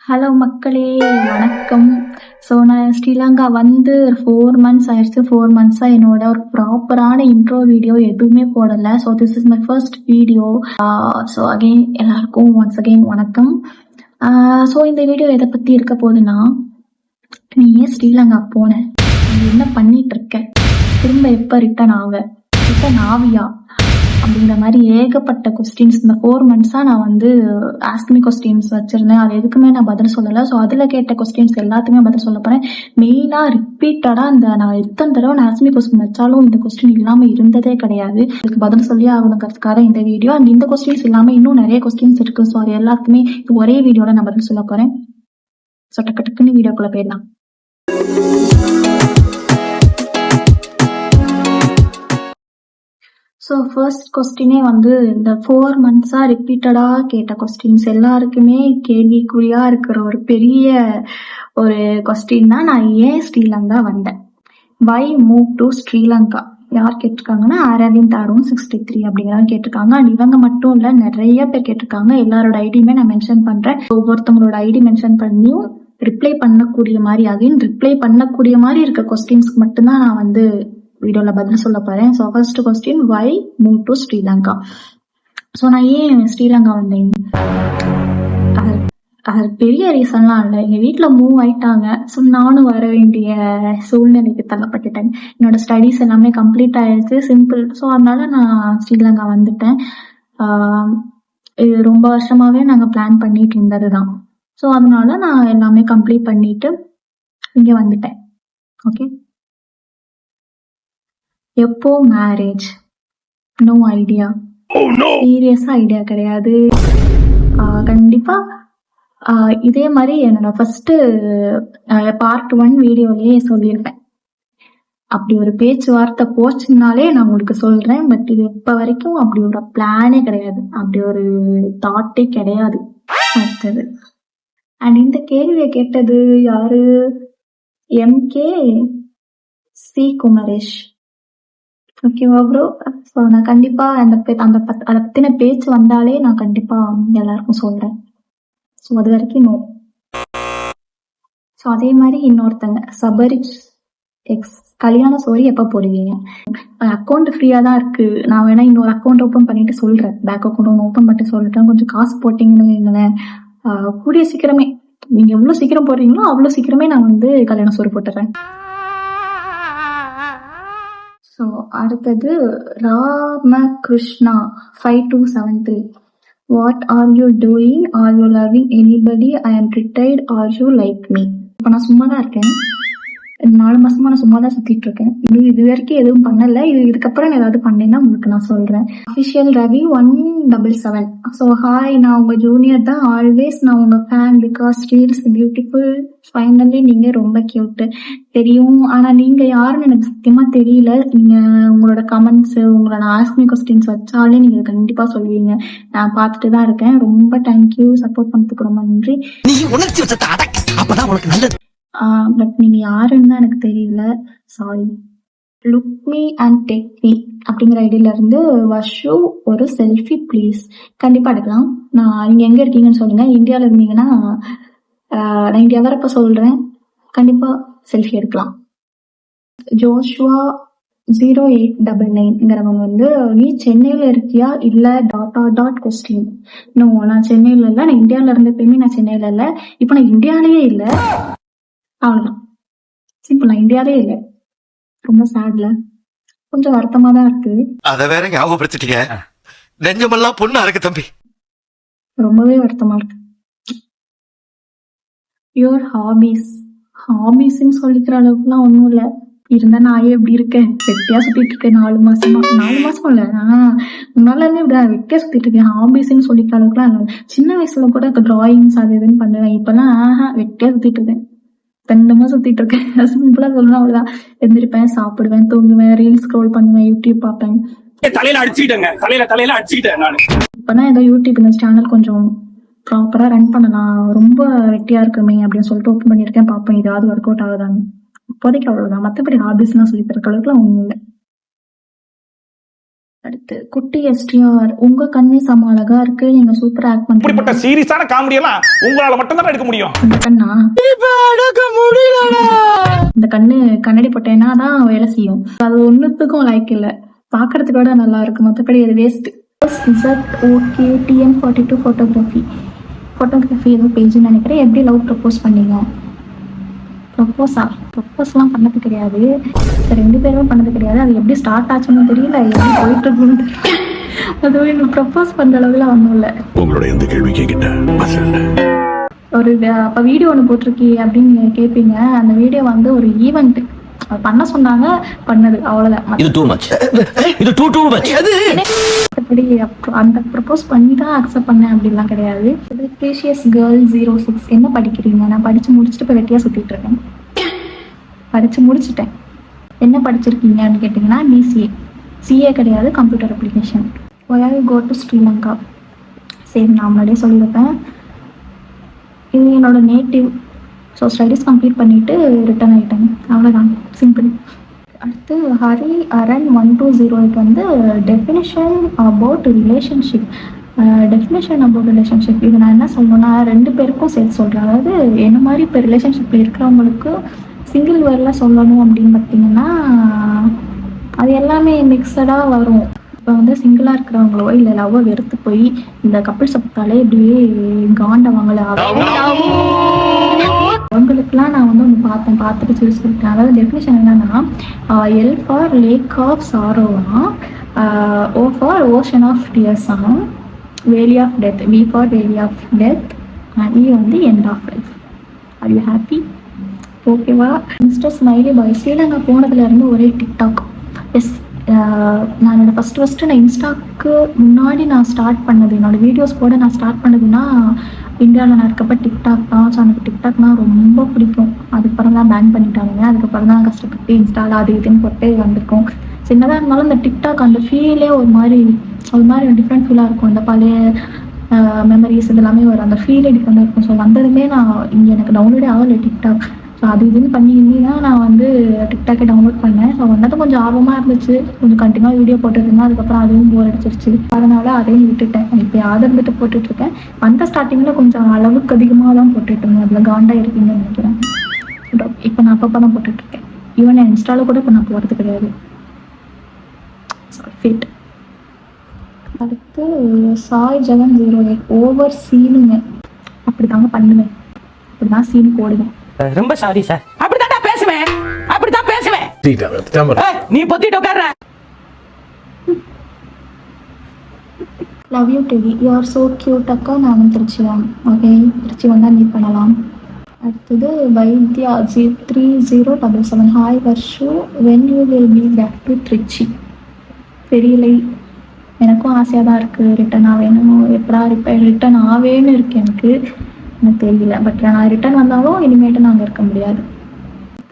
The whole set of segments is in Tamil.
ஹலோ மக்களே, வணக்கம். ஸோ நான் ஸ்ரீலங்கா வந்து 4 months ஆயிடுச்சு. 4 monthஸாக என்னோட ஒரு ப்ராப்பரான இன்ட்ரோ வீடியோ எதுவுமே போடலை. So this is my first video. So again எல்லாருக்கும் ஒன்ஸ் அகெயின் வணக்கம். ஸோ இந்த வீடியோ எதை பற்றி இருக்க போகுதுன்னா, நீ ஏன் ஸ்ரீலங்கா போன, நீ என்ன பண்ணிட்டு இருக்க, திரும்ப எப்போ ரிட்டர்ன் ஆவியா அப்படிங்கிற மாதிரி ஏகப்பட்ட கொஸ்டின்ஸ் இந்த 4 monthஸாக நான் வந்து ஆஸ்க்மி கொஸ்டின்ஸ் வச்சுருந்தேன். அது எதுக்குமே நான் பதில் சொல்லலை. ஸோ அதில் கேட்ட கொஸ்டின்ஸ் எல்லாத்துக்குமே பதில் சொல்ல போகிறேன். மெயினாக ரிப்பீட்டடாக நான் எத்தனை தடவை நான் ஆஸ்க்மி கொஸ்டின் வச்சாலும் இந்த கொஸ்டின் இல்லாமல் இருந்ததே கிடையாது. இதுக்கு பதில் சொல்லி ஆகணுங்கிறதுக்காக இந்த வீடியோ. அண்ட் இந்த கொஸ்டின்ஸ் இல்லாமல் இன்னும் நிறைய கொஸ்டின்ஸ் இருக்குது. ஸோ அது எல்லாத்துக்குமே ஒரே வீடியோவில் நான் பதில் சொல்ல போகிறேன். ஸோ டக்குன்னு வீடியோக்குள்ளே போயிடலாம். ஸோ ஃபர்ஸ்ட் கொஸ்டினே வந்து இந்த 4 monthஸாக ரிப்பீட்டடாக கேட்ட கொஸ்டின்ஸ் எல்லாருக்குமே கேள்விக்குறியாக இருக்கிற ஒரு பெரிய ஒரு கொஸ்டின் தான், நான் ஏன் ஸ்ரீலங்கா வந்தேன். வை மூவ் டு ஸ்ரீலங்கா யார் கேட்டிருக்காங்கன்னா, அரவிந்த் அருண் 63 அப்படிங்கிறவங்க கேட்டிருக்காங்க. அண்ட் இவங்க மட்டும் இல்லை, நிறைய பேர் கேட்டிருக்காங்க. எல்லாரோட ஐடியுமே நான் மென்ஷன் பண்ணுறேன். ஒவ்வொருத்தவங்களோட ஐடி மென்ஷன் பண்ணியும் ரிப்ளை பண்ணக்கூடிய மாதிரி இருக்க கொஸ்டின்ஸ்க்கு மட்டும்தான் நான் வந்து வீடியோல பதில் சொல்ல போறேன். So first question, why move to Sri Lanka. So நான் ஏன் ஸ்ரீலங்கா வந்தேன், அது பெரிய ரீசன்லாம் இல்லை. எங்க வீட்டுல மூவ் ஆயிட்டாங்க. ஸோ நானும் வர வேண்டிய சூழ்நிலைக்கு தள்ளப்பட்டுட்டேன். என்னோட ஸ்டடீஸ் எல்லாமே கம்ப்ளீட் ஆயிடுச்சு, சிம்பிள். ஸோ அதனால நான் ஸ்ரீலங்கா வந்துட்டேன். இது ரொம்ப வருஷமாவே நாங்க பிளான் பண்ணிட்டு இருந்ததுதான். ஸோ அதனால நான் எல்லாமே கம்ப்ளீட் பண்ணிட்டு இங்க வந்துட்டேன். ஓகே, எப்போ மேரேஜ்? No idea. சீரியஸா ஐடியா கிடையாது. கண்டிப்பா இதே மாதிரி என்னோட ஃபர்ஸ்ட் பார்ட் 1 வீடியோலயே சொல்லியிருப்பேன். அப்படி ஒரு பேச்சுவார்த்தை போச்சுனாலே நான் உங்களுக்கு சொல்றேன். பட் இது இப்ப வரைக்கும் அப்படி ஒரு பிளானே கிடையாது, அப்படி ஒரு தாட்டே கிடையாது. அடுத்தது, அண்ட் இந்த கேள்வியை கேட்டது யாரு? MK C Kumaresh. ஓகேவா ப்ரோ? ஸோ நான் கண்டிப்பா அதை பத்தின பேச்சு வந்தாலே நான் கண்டிப்பா எல்லாருக்கும் சொல்றேன். ஸோ அது வரைக்கும் நோ. ஸோ அதே மாதிரி இன்னொருத்தங்க சபரிஷ் எக்ஸ், கல்யாண ஸ்டோரி எப்போ போடுவீங்க? அக்கௌண்ட் ஃப்ரீயா தான் இருக்கு. நான் வேணா இன்னொரு அக்கௌண்ட் ஓப்பன் பண்ணிட்டு சொல்றேன். பேங்க் அக்கௌண்ட் ஓப்பன் பண்ணிட்டு சொல்றேன். கொஞ்சம் காசு போட்டீங்கன்னு கூடிய சீக்கிரமே, நீங்க எவ்வளவு சீக்கிரம் போடுறீங்களோ அவ்வளவு சீக்கிரமே நான் வந்து கல்யாண ஸ்டோரி போட்டுறேன். ஸோ அடுத்தது, Ramakrishna 5273. What are you doing? Are you loving anybody? I am retired. Are you like me? இப்போ நான் சும்மா தான் இருக்கேன். 4 மாசமா நான் சும்மா தான் சுத்திட்டு இருக்கேன். இது வரைக்கும் எதுவும் பண்ணல. இதுக்கப்புறம் நான் ஏதாவது பண்ணேன்னா உங்களுக்கு நான் சொல்றேன். அஃபிஷியல் ரவி 177. ஸோ ஹாய், நான் உங்க ஜூனியர் தான். ஆல்வேஸ் நான் உங்க fan. Because reels beautiful. Finally நீங்க ரொம்ப கியூட். தெரியும், ஆனா நீங்க யாருன்னு எனக்கு சத்தியமா தெரியல. நீங்க உங்களோட கமெண்ட்ஸ், உங்களோட ஆஸ்க்மி கொஸ்டின்ஸ் வச்சாலே நீங்க கண்டிப்பா சொல்லுவீங்க. நான் பார்த்துட்டு தான் இருக்கேன். ரொம்ப தேங்க்யூ, சப்போர்ட் பண்ணதுக்கு ரொம்ப நன்றி. பட் நீங்க யாருன்னு தான் எனக்கு தெரியல, sorry. Look me and take me அப்படிங்கிற ஐடியில இருந்து வர்ஷு ஒரு செல்ஃபி ப்ளீஸ். கண்டிப்பா எடுக்கலாம். நீங்க எங்க இருக்கீங்கன்னு சொல்லுங்க. இந்தியாவில் இருந்தீங்கன்னா நான் இந்தியா வரப்ப சொல்றேன், கண்டிப்பா செல்ஃபி எடுக்கலாம். ஜோஷுவா 0899ங்கிறவங்க வந்து, நீ சென்னையில இருக்கியா இல்ல கொஸ்டின். நோ, நான் சென்னையில இல்ல. நான் இந்தியாவில இருந்தப்பயுமே நான் சென்னையில இல்ல. இப்ப நான் இந்தியாலேயே இல்ல. அவ்வளவுதான், சிம்பிள். நான் இந்தியாவே இல்லை. ரொம்ப சேட்ல, கொஞ்சம் வருத்தமா தான் இருக்கு. அத வேற ஞாபகப்படுத்திட்டீங்க. நெஞ்சமெல்லாம் பொண்ணா இருக்கு தம்பி. ரொம்பவே வருத்தமா இருக்கு. யுவர் ஹாபிஸ்ன்னு சொல்லிக்கிற அளவுக்குலாம் ஒன்றும் இல்லை. இருந்தா நான் எப்படி இருக்கேன், வெட்டியா சுத்திட்டு இருக்கேன் 4 மாசமா. 4 மாசம் இல்ல, முன்னால இருந்து இப்படி வெட்டியா சுத்திட்டு இருக்கேன். ஹாபிஸ்ன்னு சொல்லிக்கிற அளவுக்குலாம் இல்லை. சின்ன வயசுல கூட டிராயிங்ஸ் அது இதுன்னு பண்ணுவேன். இப்பெல்லாம் வெட்டியா சுத்திட்டு இருக்கேன். 2 சுத்திட்டு இருக்கேன். சிம்பிளா சொல்லணும், அவ்வளவுதான். எந்திரிப்பேன், சாப்பிடுவேன், தூங்குவேன், ரீல்ஸ் ஸ்க்ரோல் பண்ணுவேன், யூடியூப் பார்ப்பேன். இப்பதான் ஏதோ யூடியூப் இந்த சேனல் கொஞ்சம் ப்ராப்பரா ரன் பண்ணலாம், ரொம்ப வெட்டியா இருக்குமே அப்படின்னு சொல்லிட்டு ஓப்பன் பண்ணிருக்கேன். பார்ப்பேன் ஏதாவது ஒர்க் அவுட் ஆகுதான்னு. இப்போதைக்கு அவ்வளவுதான். மற்றபடி ஹாபிஸ்லாம் சொல்லி தர அளவுக்குலாம் ஒண்ணும் இல்லை. அடுத்து குட்டி எஸ்டிஆர், உங்க கண்ணே செம அழகா இருக்கு, நீங்க சூப்பரா ஆக்ட் பண்றீங்க. இப்படிப்பட்ட சீரியஸான காமெடி எல்லாம் உங்களால மட்டும் தான் எடுக்க முடியும். இந்த கண்ணா இந்த கண்ணு கண்ணாடி போட்டேன்னா தான் வேலை செய்யும். அது ஒன்னுத்துக்கும் லைக் இல்ல, பாக்குறதுக்கு கூட நல்லா இருக்கு, மத்தபடி அது வேஸ்ட். ஓகே TN42 ஃபோட்டோகிராஃபி ஏதோ பேஜ்னு நினைக்கிறேன். எப்படி லவ் ப்ரப்போஸ் பண்ணீங்க? ப்ரப்போஸ்லாம் பண்ணது கிடையாது, 2 பேருமே பண்ணது கிடையாது. அது எப்படி ஸ்டார்ட் ஆச்சுன்னு தெரியல, எப்படி போயிட்டு இருக்குன்னு தெரியல. அதுவும் எனக்கு ப்ரப்போஸ் பண்ற அளவுல ஒன்றும் இல்லை. உங்களோட எந்த கேள்வி கேட்கிட்ட ஒரு அப்போ வீடியோ ஒன்று போட்டிருக்கி அப்படின்னு கேட்பீங்க. அந்த வீடியோ வந்து ஒரு ஈவெண்ட் பண்ண சொன்னாங்க, பண்ணது அவ்வளோதான். இது டூ மச், இது டூ மச். மற்றபடி அந்த ப்ரப்போஸ் பண்ணி தான் அக்செப்ட் பண்ணேன் அப்படிலாம் கிடையாது. இது ப்ரீஷியஸ் கேர்ள் 06, என்ன படிக்கிறீங்க? நான் படித்து முடிச்சுட்டு இப்போ வெட்டியாக சுற்றிட்டு இருக்கேன். படித்து முடிச்சுட்டேன். என்ன படிச்சிருக்கீங்கன்னு கேட்டிங்கன்னா சிஏ கிடையாது, computer application. Why go to Sri Lanka? சரி, நான் முன்னாடியே சொல்லியிருப்பேன், இது என்னோட நேட்டிவ். ஸோ ஸ்டடீஸ் கம்ப்ளீட் பண்ணிவிட்டு ரிட்டர்ன் ஆகிட்டேன், அவ்வளோதான், சிம்பிள். அடுத்து ஹரி அரண் 120 வந்து டெஃபினிஷன் அபவுட் ரிலேஷன்ஷிப். இது நான் என்ன சொல்லணும்னா 2 பேருக்கும் சேர்த்து சொல்கிறேன். அதாவது என்ன மாதிரி இப்போ ரிலேஷன்ஷிப்பில் இருக்கிறவங்களுக்கு சிங்கிள் வேர்டில் சொல்லணும் அப்படின்னு பார்த்தீங்கன்னா அது எல்லாமே மிக்சடாக வரும். இப்போ வந்து சிங்கிளாக இருக்கிறவங்களோ இல்லை லவ்வை வெறுத்து போய் இந்த கப்பிள் சப்தாலே இப்படியே காண்டவங்கள அவங்களுக்குலாம் நான் வந்து ஒன்று பார்த்துட்டு சொல்லியிருக்கேன். அதாவது டெஃபினேஷன் என்னன்னா, எல் ஃபார் லேக் ஆஃப் சாரோனா, ஓ ஃபார் ஓஷன் ஆஃப் டியர்ஸா, valley of death, V for valley of death, and E வந்து end of life. Are you happy? ஓகேவா? மிஸ்டர் ஸ்மைலி பாய், ஸ்ரீலங்கா போனதுலேருந்து ஒரே டிக்டாக். எஸ், நான் என்னோட ஃபஸ்ட்டு நான் இன்ஸ்டாக்கு முன்னாடி நான் ஸ்டார்ட் பண்ணது, என்னோடய வீடியோஸ் கூட நான் ஸ்டார்ட் பண்ணதுன்னா இந்தியாவில் நான் இருக்கப்போ டிக்டாக் தான். ஸோ எனக்கு டிக்டாக்னால் ரொம்ப பிடிக்கும். அதுக்கப்புறம் தான் பேன் பண்ணிட்டாங்க. அதுக்கப்புறம் தான் கஷ்டப்பட்டு இன்ஸ்டாவில் அது இதுன்னு போட்டு வந்திருக்கோம். சின்னதாக இருந்தாலும் இந்த டிக்டாக் அந்த ஃபீலே ஒரு மாதிரி டிஃப்ரெண்ட் ஃபீலாக இருக்கும். இந்த பழைய மெமரிஸ் இதெல்லாமே வரும், அந்த ஃபீலே டிஃப்ரெண்டாக இருக்கும். ஸோ வந்ததுமே நான் இங்கே எனக்கு டவுன்லோடே ஆகலை டிக்டாக். ஸோ அது இதுன்னு பண்ணி தான் நான் வந்து டிக்டாக்கை டவுன்லோட் பண்ணேன். ஸோ வந்தது கொஞ்சம் ஆர்வமாக இருந்துச்சு, கொஞ்சம் கண்டினியூவாக வீடியோ போட்டுருந்தேன். அதுக்கப்புறம் அதுவும் போர் அடிச்சிருச்சு, அதனால அதையும் விட்டுட்டேன். இப்போ ஆதரந்துட்டு போட்டுட்ருக்கேன். வந்த ஸ்டார்டிங்கில் கொஞ்சம் அளவுக்கு அதிகமாக தான் போட்டுட்ருந்தேன், அதில் காண்டாக இருக்கீங்கன்னு நினைக்கிறேன். இப்போ நான் அப்பப்போ தான் போட்டுட்ருக்கேன். ஈவன் என் இன்ஸ்டாவில் கூட இப்போ நான் போகிறது கிடையாது. ஃபிட். அடுத்து சாய் ஜெகன் 08, ஓவர் சீனுங்க. அப்படி தாங்க பண்ணுவேன், அப்படி தான் சீன் போடுவேன். ரொம்ப சாரி சார், அப்படிதான் பேசுவேன். நீ பொத்திட்டு உட்கார்ற. Love you டெவி, you are so cute அக்கா. நானும் திருச்சி தான். ஓகே, திருச்சி வந்தால் மீட் பண்ணலாம். அடுத்தது Vaidya 3077, hi Varshu, when you will be back to Trichy? தெரியலை, எனக்கும் ஆசையாக தான் இருக்குது ரிட்டன் ஆவேணும். எப்படா ரிட்டன் ஆவேன்னு இருக்கு எனக்கு தெரியல. பட் நான் ரிட்டர்ன் வந்தாலும் இனிமேட்டு நாங்கள் இருக்க முடியாது.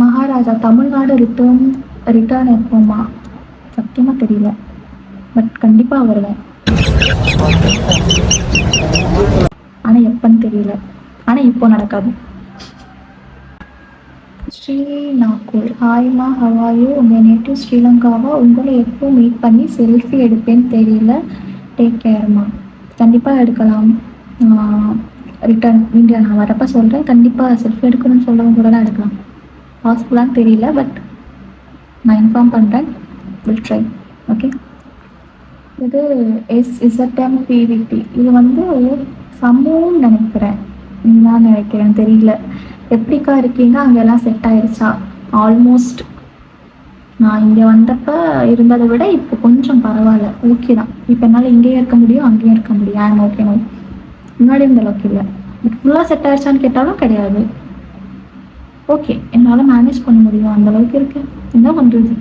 மகாராஜா, தமிழ்நாடு ரிட்டர்ன் எப்போமா? சத்தியமாக தெரியல, பட் கண்டிப்பாக வருவேன். ஆனால் எப்போன்னு தெரியல, ஆனால் இப்போ நடக்காது. ஸ்ரீ நாகூர், ஹாய்மா, ஹவாயு, உங்கள் நேட்டிவ் ஸ்ரீலங்காவா? உங்களை எப்போ மீட் பண்ணி செல்ஃபி எடுப்பேன்னு தெரியல, டேக் கேர்மா. கண்டிப்பாக எடுக்கலாம். ரிட்டர்ன் இந்தியா நான் வரப்போ சொல்கிறேன், கண்டிப்பாக செல்ஃபி எடுக்கணும்னு சொல்கிறவங்க கூட தான் எடுக்கலாம். பாசிபிளான்னு தெரியல, பட் நான் இன்ஃபார்ம் பண்ணுறேன். Will try. ஓகே. இது SZMPVT, இது வந்து சமூகம்னு நினைக்கிறேன், நான் நினைக்கிறேன், தெரியல. எப்படிக்கா இருக்கீங்க? அங்கெல்லாம் செட் ஆயிடுச்சா? ஆல்மோஸ்ட் நான் இங்கே வந்தப்போ இருந்ததை விட இப்போ கொஞ்சம் பரவாயில்ல, ஓகே தான். இப்போ என்னால் இங்கேயும் இருக்க முடியும், அங்கேயும் இருக்க முடியும். I'm okay no. முன்னாடி இருந்த அளவுக்கு இல்லை, பட் ஃபுல்லாக செட் ஆயிடுச்சான்னு கேட்டாலும் கிடையாது. ஓகே, என்னால் மேனேஜ் பண்ண முடியும், அந்தளவுக்கு இருக்கு. என்ன பண்ணுறது?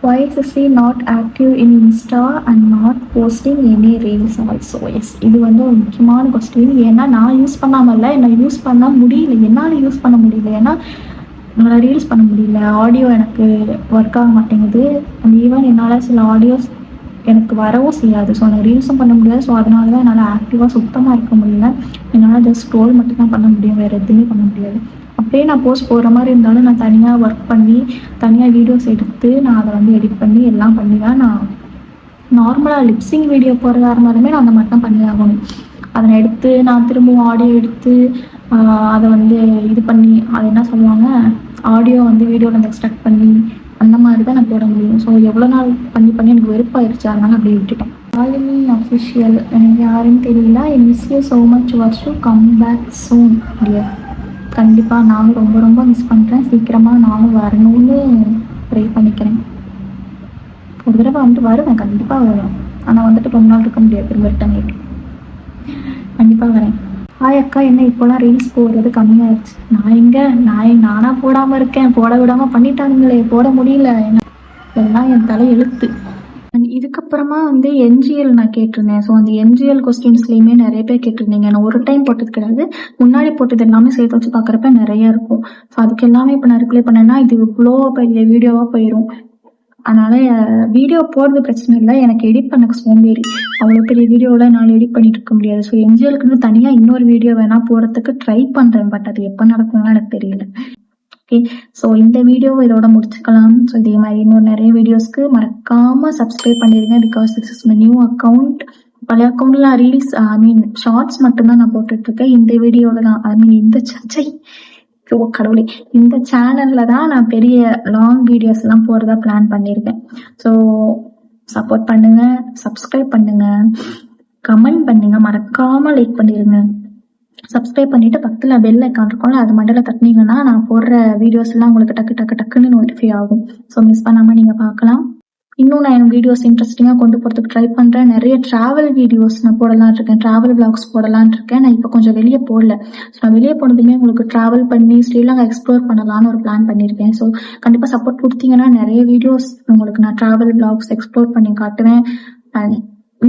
Why is he not active in Insta and not posting any reels also? Yes, இது வந்து ஒரு முக்கியமான கொஸ்டின். ஏன்னா நான் யூஸ் பண்ணாமல்ல, என்னை யூஸ் பண்ண முடியல, என்னால் யூஸ் பண்ண முடியல. ஏன்னா என்னால் ரீல்ஸ் பண்ண முடியல, ஆடியோ எனக்கு ஒர்க் ஆக மாட்டேங்குது. அண்ட் ஈவன் என்னால் சில ஆடியோஸ் எனக்கு வரவும் செய்யாது. ஸோ எனக்கு ரீல்ஸும் பண்ண முடியாது. ஸோ அதனால தான் என்னால் ஆக்டிவாக சுத்தமாக இருக்க முடியல. என்னால் ஜஸ்ட் ஸ்க்ரோல் மட்டும் தான் பண்ண முடியும், வேறு எதுவுமே பண்ண முடியாது. அப்படியே நான் போஸ்ட் போடுற மாதிரி இருந்தாலும் நான் தனியாக ஒர்க் பண்ணி தனியாக வீடியோஸ் எடுத்து நான் அதை வந்து எடிட் பண்ணி எல்லாம் பண்ணி தான் நான் நார்மலாக லிப்ஸிங் வீடியோ போடுறதா இருந்தாலுமே நான் அந்த மாதிரி தான் பண்ணி ஆகணும். அதை எடுத்து நான் திரும்பவும் ஆடியோ எடுத்து அதை வந்து இது பண்ணி அதை என்ன சொல்லுவாங்க, ஆடியோ வந்து வீடியோவில் வந்து எக்ஸ்ட்ராக்ட் பண்ணி அந்த மாதிரி தான் நான் போட முடியும். ஸோ எவ்வளோ நாள் பண்ணி எனக்கு வெறுப்பாயிருச்சு, அதனால அப்படியே விட்டுட்டேன். ஆலினி அஃபிஷியல் எனக்கு யாருன்னு தெரியல. I miss you so much Varshu, come back soon dear. கண்டிப்பாக நானும் ரொம்ப ரொம்ப மிஸ் பண்ணுறேன். சீக்கிரமாக நானும் வரணும்னு ப்ரே பண்ணிக்கிறேன். ஒரு தடவை வந்துட்டு வருவேன், கண்டிப்பாக வருவேன். ஆனால் வந்துட்டு ரொம்ப நாள் இருக்க முடியாது, திரும்ப ரிட்டன் ஆகிட்டு கண்டிப்பாக வரேன். ஹாய் அக்கா, என்ன இப்போலாம் ரீல்ஸ் போடுறது கம்மியாகிடுச்சு? நானாக போடாமல் இருக்கேன், போட விடாமல் பண்ணிட்டானுங்களே, போட முடியல. எல்லாம் என் தலை எழுத்து. இதுக்கப்புறமா வந்து என்ஜிஎல் நான் கேட்டிருந்தேன். ஸோ அந்த என்ஜிஎல் கொஸ்டின்ஸ்லேயுமே நிறைய பேர் கேட்டிருந்தீங்க. நான் ஒரு டைம் போட்டது கிடையாது, முன்னாடி போட்டது எல்லாமே சேர்த்து வச்சு பார்க்குறப்ப நிறைய இருக்கும். ஸோ அதுக்கு எல்லாமே இப்போ நான் ரிப்ளை பண்ணேன்னா இது இவ்வளோ பெரிய வீடியோவாக போயிடும். அதனால வீடியோ போடுறது பிரச்சனை இல்லை, எனக்கு எடிட் பண்ண சோம்பேறி. அவ்வளோ பெரிய வீடியோவில் நான் எடிட் பண்ணிட்டு இருக்க முடியாது. ஸோ என்ஜிஎலுக்குன்னு தனியாக இன்னொரு வீடியோ வேணால் போடுறதுக்கு ட்ரை பண்ணுறேன். பட் அது எப்போ நடக்கும்னு எனக்கு தெரியல. ஓகே, ஸோ இந்த வீடியோ இதோட முடிச்சுக்கலாம். ஸோ இதே மாதிரி இன்னொரு நிறைய வீடியோஸ்க்கு மறக்காமல் சப்ஸ்கிரைப் பண்ணிடுங்க. Because this is my new account. பழைய அக்கௌண்ட்லாம் ரீல்ஸ் ஷார்ட்ஸ் மட்டும்தான் நான் போட்டுட்ருக்கேன். இந்த வீடியோவில் தான் கடவுளே, இந்த சேனல்ல தான் நான் பெரிய லாங் வீடியோஸ் எல்லாம் போறதா பிளான் பண்ணியிருக்கேன். ஸோ சப்போர்ட் பண்ணுங்க, சப்ஸ்கிரைப் பண்ணுங்க, கமெண்ட் பண்ணுங்க, மறக்காம லைக் பண்ணிடுங்க. சப்ஸ்கிரைப் பண்ணிட்டு பக்கத்தில் பெல் ஐக்கான் இருக்கும்ல, அது மண்டல தட்டினீங்கன்னா நான் போடுற வீடியோஸ் எல்லாம் உங்களுக்கு டக்குன்னு நோட்டிஃபை ஆகும். ஸோ மிஸ் பண்ணாம நீங்க பார்க்கலாம். இன்னும் நான் என் வீடியோஸ் இன்ட்ரெஸ்டிங்காக கொண்டு போகிறதுக்கு ட்ரை பண்ணுறேன். நிறைய ட்ராவல் வீடியோஸ் நான் போடலான் இருக்கேன், ட்ராவல் விளாக்ஸ் போடலான் இருக்கேன். நான் இப்போ கொஞ்சம் வெளியே போடல. ஸோ நான் வெளியே போனதுமே உங்களுக்கு ட்ராவல் பண்ணி ஸ்ரீலங்கா எக்ஸ்ப்ளோர் பண்ணலான்னு ஒரு பிளான் பண்ணியிருக்கேன். ஸோ கண்டிப்பாக சப்போர்ட் கொடுத்தீங்கன்னா நிறைய வீடியோஸ் உங்களுக்கு நான் ட்ராவல் விளாக்ஸ் எக்ஸ்ப்ளோர் பண்ணி காட்டுவேன். அண்ட்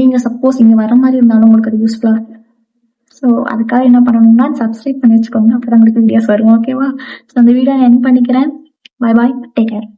நீங்கள் சப்போஸ் இங்கே வர மாதிரி இருந்தாலும் உங்களுக்கு அது யூஸ்ஃபுல்லாக இருக்கும். ஸோ அதுக்காக என்ன பண்ணணும்னா சப்ஸ்கிரைப் பண்ணி வச்சுக்கோங்க, அப்போ தான் உங்களுக்கு வீடியோஸ் வரும். ஓகேவா? ஸோ அந்த வீடியோ நான் என் பண்ணிக்கிறேன். பாய் பாய், டேக் கேர்.